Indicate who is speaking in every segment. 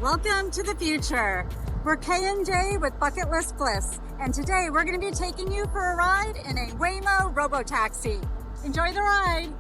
Speaker 1: Welcome to the future. We're K&J with List Bliss, and today we're going to be taking you for a ride in a Waymo Robotaxi. Enjoy the ride.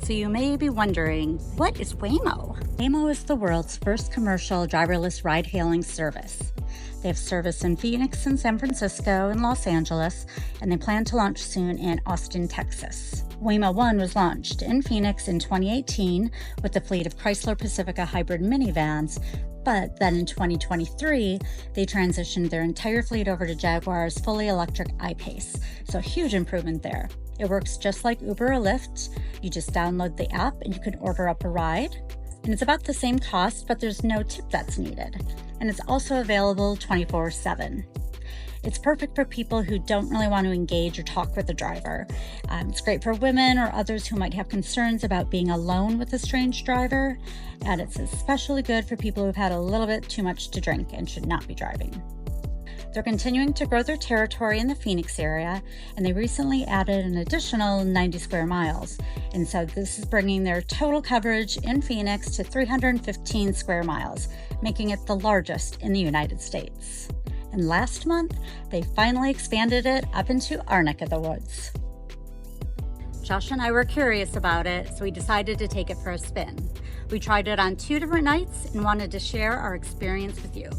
Speaker 1: So you may be wondering, what is Waymo? Waymo is the world's first commercial driverless ride-hailing service. They have service in Phoenix and San Francisco and Los Angeles, and they plan to launch soon in Austin, Texas. Waymo One was launched in Phoenix in 2018 with a fleet of Chrysler Pacifica hybrid minivans, but then in 2023, they transitioned their entire fleet over to Jaguar's fully electric I-Pace, so a huge improvement there. It works just like Uber or Lyft. You just download the app and you can order up a ride. And it's about the same cost, but there's no tip that's needed. And it's also available 24/7. It's perfect for people who don't really want to engage or talk with the driver. It's great for women or others who might have concerns about being alone with a strange driver. And it's especially good for people who've had a little bit too much to drink and should not be driving. They're continuing to grow their territory in the Phoenix area, and they recently added an additional 90 square miles. And so this is bringing their total coverage in Phoenix to 315 square miles, making it the largest in the United States. And last month, they finally expanded it up into our neck of the woods. Josh and I were curious about it, so we decided to take it for a spin. We tried it on 2 different nights and wanted to share our experience with you.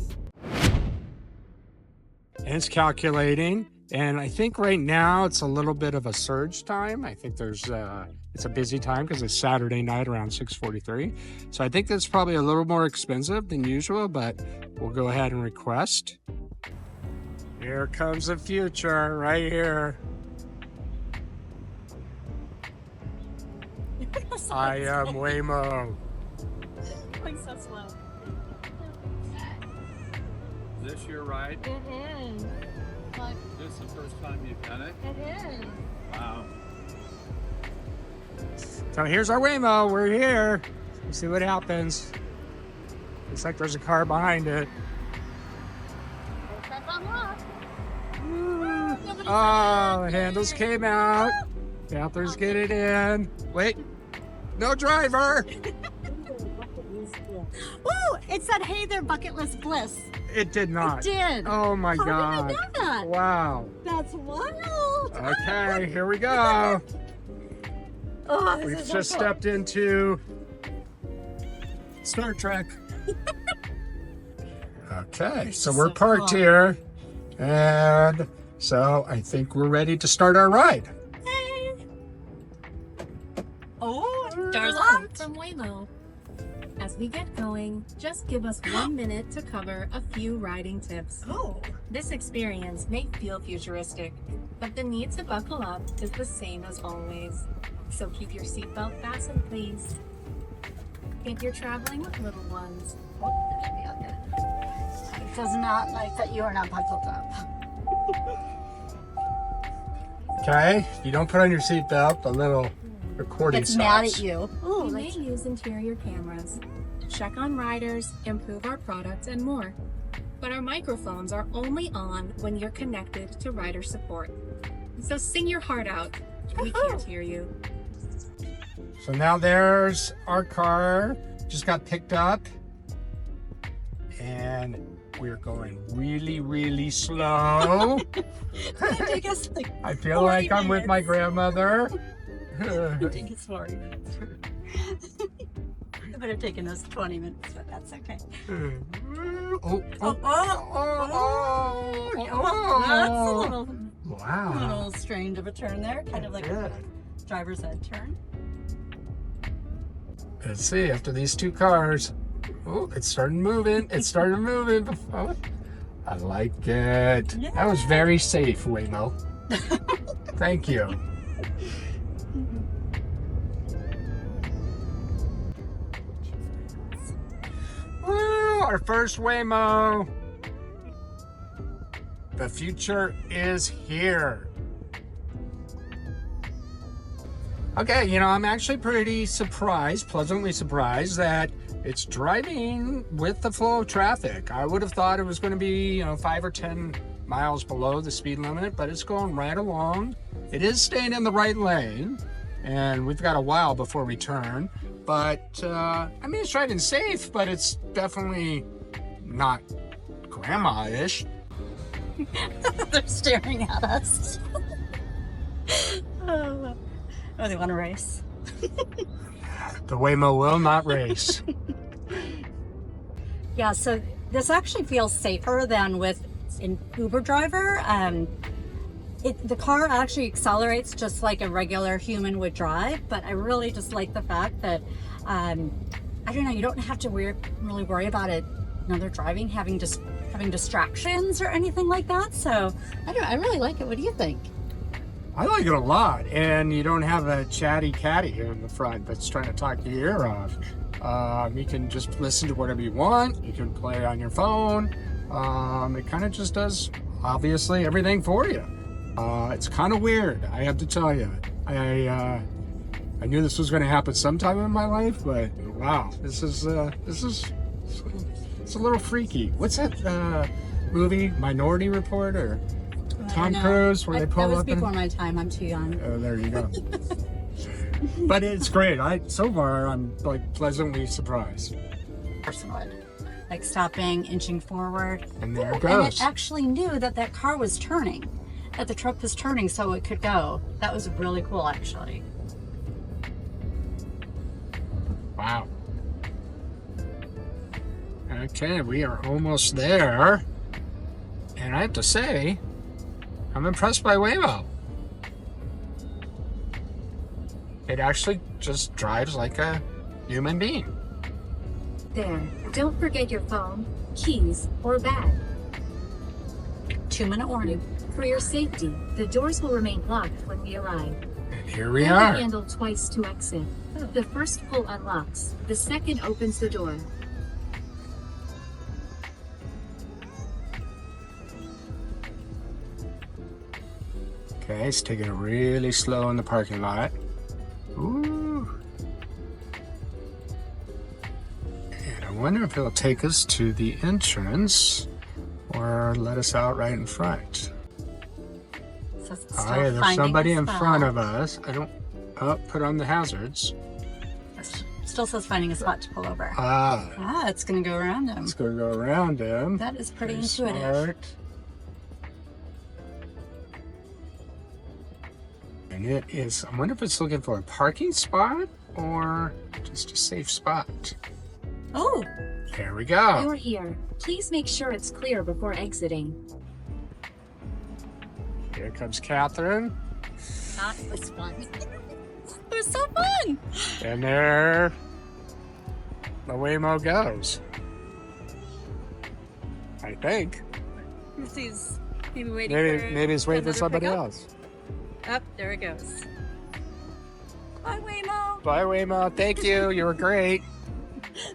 Speaker 2: And it's calculating, and I think right now it's a little bit of a surge time. I think it's a busy time because it's Saturday night around 6:43. So I think that's probably a little more expensive than usual, but we'll go ahead and request. Here comes the future right here. I am Waymo.
Speaker 1: Going so slow.
Speaker 3: Is this your ride?
Speaker 1: It is.
Speaker 3: This is the first time you've done it?
Speaker 1: It is.
Speaker 3: Wow.
Speaker 2: So here's our Waymo. We're here. Let's see what happens. Looks like there's a car behind it. Oh, the handles came out. Panthers get it in. Wait, no driver.
Speaker 1: Ooh, it said, "Hey there, List Bliss."
Speaker 2: It did not.
Speaker 1: It did.
Speaker 2: Oh my
Speaker 1: How
Speaker 2: God.
Speaker 1: did I know that?
Speaker 2: Wow.
Speaker 1: That's wild.
Speaker 2: Okay, here we go.
Speaker 1: Oh, this
Speaker 2: We've
Speaker 1: is
Speaker 2: just
Speaker 1: so cool.
Speaker 2: stepped into Star Trek. Okay, so we're parked here, and so I think we're ready to start our ride.
Speaker 1: Hey. Oh, doors
Speaker 4: Hello
Speaker 1: locked.
Speaker 4: from Waymo. As we get going, just give us 1 minute to cover a few riding tips.
Speaker 1: Oh.
Speaker 4: This experience may feel futuristic, but the need to buckle up is the same as always. So keep your seatbelt fastened, please. If you're traveling with little ones,
Speaker 1: It does not like that you are not buckled up.
Speaker 2: Okay, if you don't put on your seatbelt, the little recording
Speaker 1: It's
Speaker 2: stops.
Speaker 1: mad at you.
Speaker 4: we may use interior cameras, check on riders, improve our products, and more. But our microphones are only on when you're connected to rider support. So sing your heart out. We can't hear you.
Speaker 2: So now there's our car, just got picked up, and we're going really, really slow.
Speaker 1: Take us like
Speaker 2: I feel
Speaker 1: 40
Speaker 2: like I'm with my
Speaker 1: minutes.
Speaker 2: grandmother.
Speaker 1: Take us 40 minutes. It would have taken us 20 minutes, but that's okay. That's a little
Speaker 2: Wow.
Speaker 1: strange of a turn there, kind of like a driver's ed turn.
Speaker 2: Let's see, after these 2 cars. Oh, it's starting moving. It started moving. Oh, I like it.
Speaker 1: Yeah.
Speaker 2: That was very safe, Waymo. Thank you. Woo, our first Waymo. The future is here. Okay, you know, I'm actually pretty surprised, pleasantly surprised that it's driving with the flow of traffic. I would have thought it was going to be, 5 or 10 miles below the speed limit, but it's going right along. It is staying in the right lane, and we've got a while before we turn. But, it's driving safe, but it's definitely not grandma-ish.
Speaker 1: They're staring at us. Oh, they want to race.
Speaker 2: The Waymo will not race.
Speaker 1: Yeah, so this actually feels safer than with an Uber driver. The car actually accelerates just like a regular human would drive, but I really just like the fact that, I don't know, you don't have to really worry about it. They're driving, having distractions or anything like that. So I really like it. What do you think?
Speaker 2: I like it a lot, and you don't have a chatty catty here in the front that's trying to talk your ear off. You can just listen to whatever you want. You can play on your phone. It kind of just does, obviously, everything for you. It's kind of weird, I have to tell you. I knew this was going to happen sometime in my life, but wow, it's a little freaky. What's that movie, Minority Report, or Tom Cruise, where they pull up?
Speaker 1: That was before my time. I'm too young.
Speaker 2: Oh, there you go. But it's great. So far, I'm like pleasantly surprised.
Speaker 1: Person would. Like stopping, inching forward.
Speaker 2: And there it
Speaker 1: And
Speaker 2: goes.
Speaker 1: it actually knew that car was turning, that the truck was turning so it could go. That was really cool, actually.
Speaker 2: Wow. Okay, we are almost there. And I have to say, I'm impressed by Waymo. It actually just drives like a human being.
Speaker 4: There. Don't forget your phone, keys, or bag.
Speaker 1: 2-minute warning.
Speaker 4: For your safety, the doors will remain locked when we arrive.
Speaker 2: And here we
Speaker 4: Hold
Speaker 2: are.
Speaker 4: the handle twice to exit. The first pull unlocks. The second opens the door.
Speaker 2: Okay, it's taking it really slow in the parking lot. Ooh. And I wonder if it'll take us to the entrance or let us out right in front.
Speaker 1: So it's
Speaker 2: Oh,
Speaker 1: still
Speaker 2: yeah, there's
Speaker 1: finding
Speaker 2: somebody
Speaker 1: a
Speaker 2: in
Speaker 1: spot.
Speaker 2: front of us. Put on the hazards.
Speaker 1: Still says finding a spot to pull over. It's going to go around him.
Speaker 2: It's going to go around him.
Speaker 1: That is pretty
Speaker 2: Pretty
Speaker 1: intuitive.
Speaker 2: smart. And it is, I wonder if it's looking for a parking spot or just a safe spot.
Speaker 1: Oh,
Speaker 2: There we go.
Speaker 4: You're here. Please make sure it's clear before exiting.
Speaker 2: Here comes Catherine.
Speaker 1: not this one. It was so fun.
Speaker 2: And there the Waymo goes. I think.
Speaker 1: He's maybe waiting
Speaker 2: Maybe he's waiting for
Speaker 1: another
Speaker 2: somebody
Speaker 1: pickup.
Speaker 2: else.
Speaker 1: Up, there it goes. Bye, Waymo.
Speaker 2: Bye, Waymo. Thank you. You were great.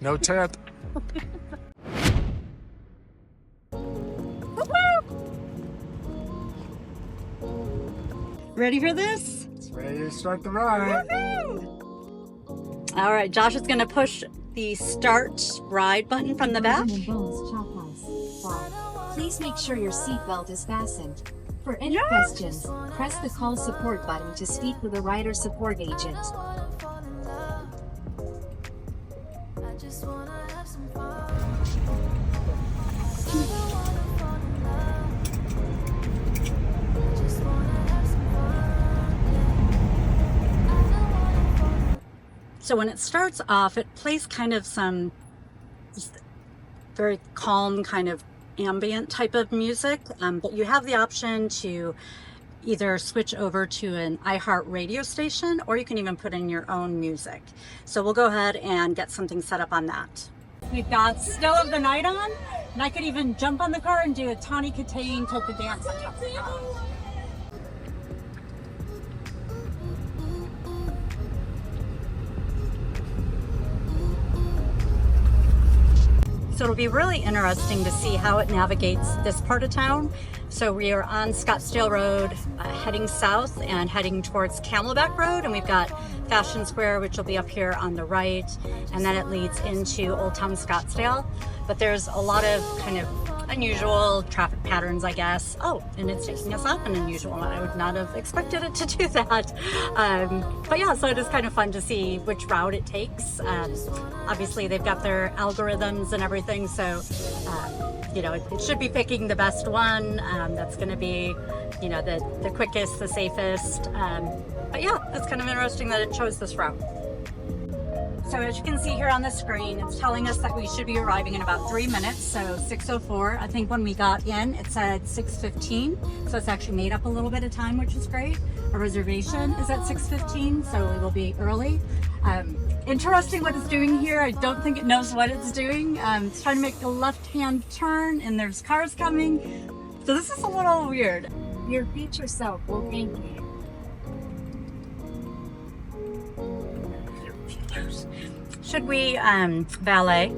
Speaker 2: No tip.
Speaker 1: Ready for this?
Speaker 2: Ready to start the ride.
Speaker 1: All right, Josh is going to push the start ride button from the back.
Speaker 4: Please make sure your seatbelt is fastened. For any questions, press the call support button to speak with a rider support agent.
Speaker 1: So when it starts off, it plays kind of some just very calm kind of ambient type of music, but you have the option to either switch over to an iHeart radio station, or you can even put in your own music. So we'll go ahead and get something set up on that. We've got Still of the Night on, and I could even jump on the car and do a Tawny Katane type of dance on top of the car. So it'll be really interesting to see how it navigates this part of town. So we are on Scottsdale Road, heading south and heading towards Camelback Road, and we've got Fashion Square, which will be up here on the right, and then it leads into Old Town Scottsdale. But there's a lot of kind of unusual traffic patterns, I guess. Oh, and it's taking us off an unusual one. I would not have expected it to do that. But yeah, so it is kind of fun to see which route it takes. Obviously, they've got their algorithms and everything, so you know, it should be picking the best one. That's going to be, you know, the quickest, the safest. But yeah, it's kind of interesting that it chose this route. So as you can see here on the screen, it's telling us that we should be arriving in about 3 minutes, so 6:04. I think when we got in, it said 6:15, so it's actually made up a little bit of time, which is great. Our reservation is at 6:15, so we will be early. Interesting what it's doing here. I don't think it knows what it's doing. It's trying to make a left-hand turn, and there's cars coming. So this is a little weird.
Speaker 4: Your future self will thank you.
Speaker 1: Should we valet?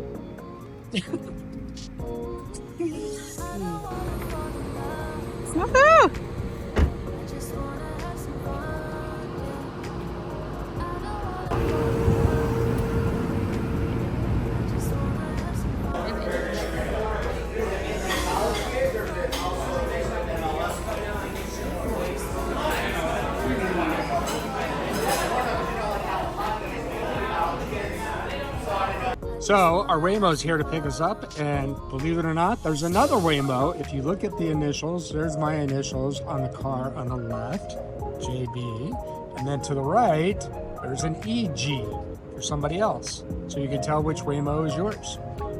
Speaker 1: Woohoo!
Speaker 2: So our Waymo's here to pick us up, and believe it or not, there's another Waymo. If you look at the initials, there's my initials on the car on the left, JB, and then to the right, there's an EG for somebody else. So you can tell which Waymo is yours.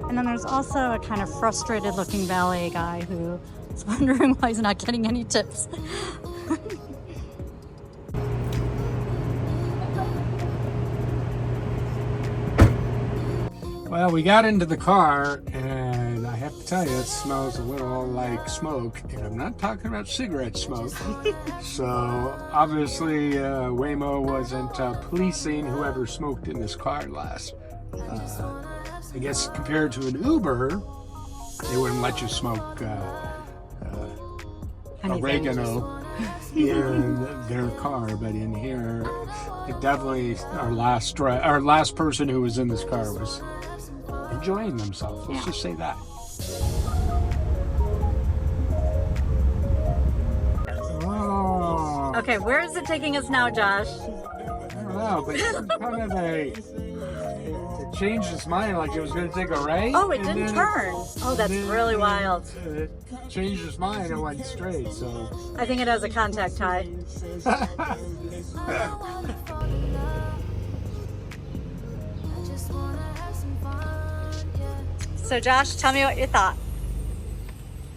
Speaker 1: And then there's also a kind of frustrated looking valet guy who is wondering why he's not getting any tips.
Speaker 2: Well, we got into the car, and I have to tell you, it smells a little like smoke, and I'm not talking about cigarette smoke. So obviously, Waymo wasn't policing whoever smoked in this car last. I guess compared to an Uber, they wouldn't let you smoke oregano in their car, but in here, it definitely our last person who was in this car was enjoying themselves. Let's just say that. Oh.
Speaker 1: Okay, where is it taking us now, Josh?
Speaker 2: I don't know, but it's kind of it changed its mind, like it was going to take a right.
Speaker 1: Oh, it didn't turn. Oh, that's really wild.
Speaker 2: It changed its mind and went straight, so.
Speaker 1: I think it has a contact high. So Josh, tell me what you thought.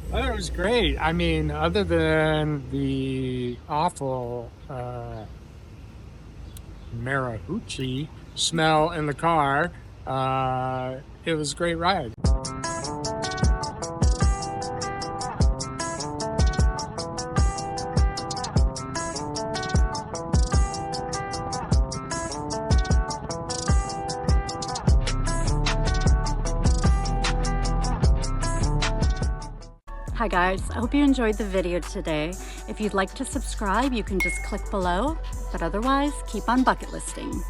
Speaker 2: Well, it was great. I mean, other than the awful marijuana smell in the car, it was a great ride.
Speaker 1: Hi guys, I hope you enjoyed the video today. If you'd like to subscribe, you can just click below, but otherwise, keep on bucket listing.